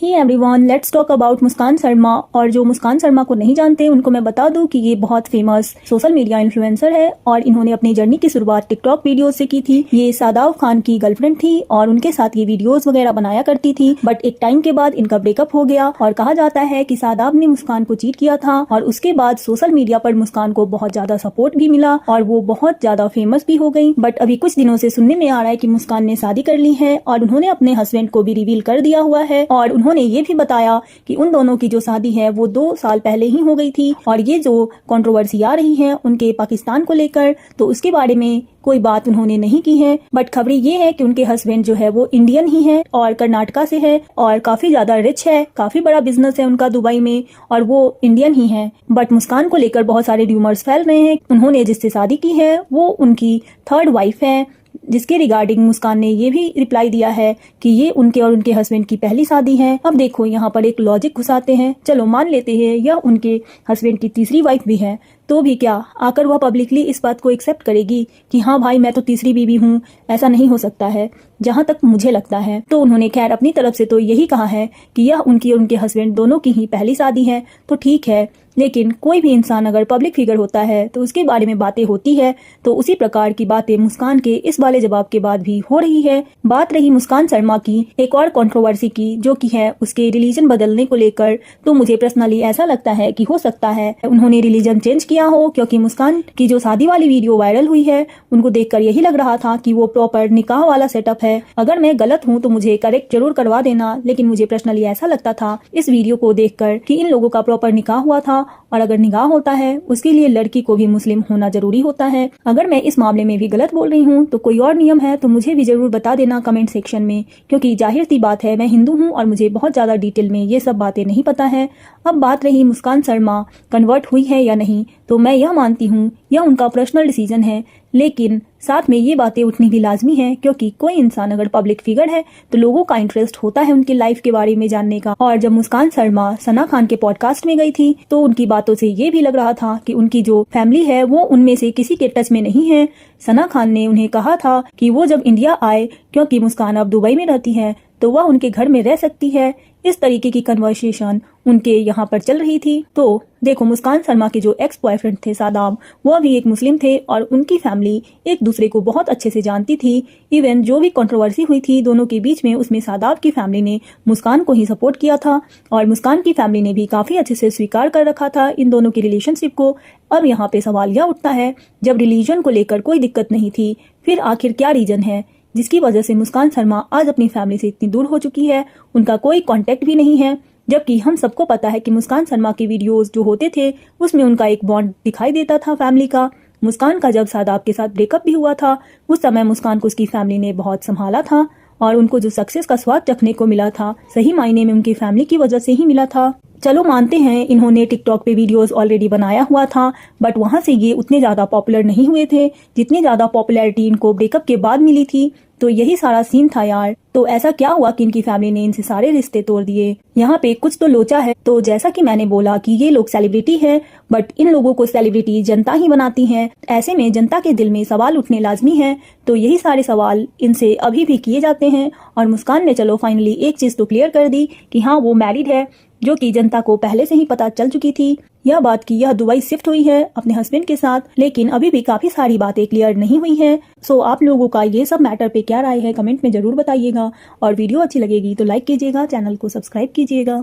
He everyone, let's talk about Muskan Sharma. और जो मुस्कान शर्मा को नहीं जानते उनको मैं बता दूं कि ये बहुत फेमस सोशल मीडिया इन्फ्लुएंसर है और इन्होंने अपनी जर्नी की शुरुआत टिकटॉक वीडियो से की थी। ये शादाब खान की गर्लफ्रेंड थी और उनके साथ ये वीडियोस वगैरह बनाया करती थी, बट एक टाइम के बाद इनका ब्रेकअप हो गया और कहा जाता है कि शादाब ने मुस्कान को चीट किया था और उसके बाद सोशल मीडिया पर मुस्कान को बहुत ज्यादा सपोर्ट भी मिला और वो बहुत ज्यादा फेमस भी हो गई। बट अभी कुछ दिनों से सुनने में आ रहा है कि मुस्कान ने शादी कर ली है और उन्होंने अपने हस्बैंड को भी रिवील कर दिया हुआ है और उन्होंने ये भी बताया कि उन दोनों की जो शादी है वो 2 साल पहले ही हो गई थी और ये जो कंट्रोवर्सी आ रही है उनके पाकिस्तान को लेकर, तो उसके बारे में कोई बात उन्होंने नहीं की है। बट खबरें ये है कि उनके हस्बैंड जो है वो इंडियन ही है और कर्नाटका से है और काफी ज्यादा रिच है, काफी बड़ा बिजनेस है उनका दुबई में और वो इंडियन ही है। बट मुस्कान को लेकर बहुत सारे र्यूमर्स फैल रहे हैं। उन्होंने जिससे शादी की है वो उनकी 3rd वाइफ है, जिसके रिगार्डिंग मुस्कान ने ये भी रिप्लाई दिया है कि ये उनके और उनके हस्बैंड की पहली शादी है। अब देखो यहाँ पर एक लॉजिक घुसाते हैं, चलो मान लेते हैं यह उनके हस्बैंड की तीसरी वाइफ भी है, तो भी क्या आकर वह पब्लिकली इस बात को एक्सेप्ट करेगी कि हाँ भाई मैं तो तीसरी बीवी हूँ? ऐसा नहीं हो सकता है जहाँ तक मुझे लगता है। तो उन्होंने खैर अपनी तरफ से तो यही कहा है कि यह उनकी और उनके हस्बैंड दोनों की ही पहली शादी है, तो ठीक है। लेकिन कोई भी इंसान अगर पब्लिक फिगर होता है तो उसके बारे में बातें होती है, तो उसी प्रकार की बातें मुस्कान के इस वाले जवाब के बाद भी हो रही है। बात रही मुस्कान शर्मा की एक और कंट्रोवर्सी की, जो कि है उसके रिलीजन बदलने को लेकर, तो मुझे पर्सनली ऐसा लगता है कि हो सकता है उन्होंने रिलीजन चेंज किया हो, क्योंकि मुस्कान की जो शादी वाली वीडियो वायरल हुई है उनको देखकर यही लग रहा था कि वो प्रॉपर निकाह वाला सेटअप है। अगर मैं गलत हूँ तो मुझे करेक्ट जरूर करवा देना, लेकिन मुझे पर्सनली ऐसा लगता था इस वीडियो को देखकर कि इन लोगों का प्रॉपर निकाह हुआ था और अगर निकाह होता है उसके लिए लड़की को भी मुस्लिम होना जरूरी होता है। अगर मैं इस मामले में भी गलत बोल रही हूँ तो कोई और नियम है तो मुझे भी जरूर बता देना कमेंट सेक्शन में, क्योंकि जाहिर सी बात है मैं हिंदू हूँ और मुझे बहुत ज्यादा डिटेल में ये सब बातें नहीं पता है। अब बात रही मुस्कान शर्मा कन्वर्ट हुई है या नहीं, तो मैं यह मानती हूँ यह उनका पर्सनल डिसीजन है, लेकिन साथ में ये बातें उठनी भी लाजमी है, क्योंकि कोई इंसान अगर पब्लिक फिगर है तो लोगों का इंटरेस्ट होता है उनकी लाइफ के बारे में जानने का। और जब मुस्कान शर्मा सना खान के पॉडकास्ट में गई थी तो उनकी बातों से ये भी लग रहा था कि उनकी जो फैमिली है वो उनमें से किसी के टच में नहीं है। सना खान ने उन्हें कहा था कि वो जब इंडिया आए, क्योंकि मुस्कान अब दुबई में रहती है, तो वह उनके घर में रह सकती है। इस तरीके की कन्वर्सेशन उनके यहाँ पर चल रही थी। तो देखो मुस्कान शर्मा के जो एक्स बॉयफ्रेंड थे शादाब, वह भी एक मुस्लिम थे और उनकी फैमिली एक दूसरे को बहुत अच्छे से जानती थी। इवन जो भी कंट्रोवर्सी हुई थी दोनों के बीच में, उसमें शादाब की फैमिली ने मुस्कान को ही सपोर्ट किया था और मुस्कान की फैमिली ने भी काफी अच्छे से स्वीकार कर रखा था इन दोनों की रिलेशनशिप को। अब यहाँ पे सवाल यह उठता है, जब रिलीजन को लेकर कोई दिक्कत नहीं थी, फिर आखिर क्या रीजन है जिसकी वजह से मुस्कान शर्मा आज अपनी फैमिली से इतनी दूर हो चुकी है? उनका कोई कांटेक्ट भी नहीं है, जबकि हम सबको पता है कि मुस्कान शर्मा के वीडियोस जो होते थे उसमें उनका एक बॉन्ड दिखाई देता था फैमिली का। मुस्कान का जब शादाब के साथ ब्रेकअप भी हुआ था उस समय मुस्कान को उसकी फैमिली ने बहुत संभाला था और उनको जो सक्सेस का स्वाद चखने को मिला था सही मायने में उनकी फैमिली की वजह से ही मिला था। चलो मानते हैं इन्होंने टिकटॉक पे वीडियोस ऑलरेडी बनाया हुआ था, बट वहां से ये उतने ज्यादा पॉपुलर नहीं हुए थे जितनी ज्यादा पॉपुलैरिटी इनको ब्रेकअप के बाद मिली थी। तो यही सारा सीन था यार। तो ऐसा क्या हुआ कि इनकी फैमिली ने इनसे सारे रिश्ते तोड़ दिए? यहाँ पे कुछ तो लोचा है। तो जैसा कि मैंने बोला कि ये लोग सेलिब्रिटी है, बट इन लोगों को सेलिब्रिटी जनता ही बनाती है। ऐसे में जनता के दिल में सवाल उठने लाजमी है, तो यही सारे सवाल इनसे अभी भी किए जाते हैं। और मुस्कान ने चलो फाइनली एक चीज तो क्लियर कर दी कि हाँ वो मैरिड है, जो कि जनता को पहले से ही पता चल चुकी थी यह बात कि यह दुबई शिफ्ट हुई है अपने हस्बैंड के साथ, लेकिन अभी भी काफी सारी बातें क्लियर नहीं हुई हैं। सो आप लोगों का ये सब मैटर पे क्या राय है कमेंट में जरूर बताइएगा और वीडियो अच्छी लगेगी तो लाइक कीजिएगा, चैनल को सब्सक्राइब कीजिएगा।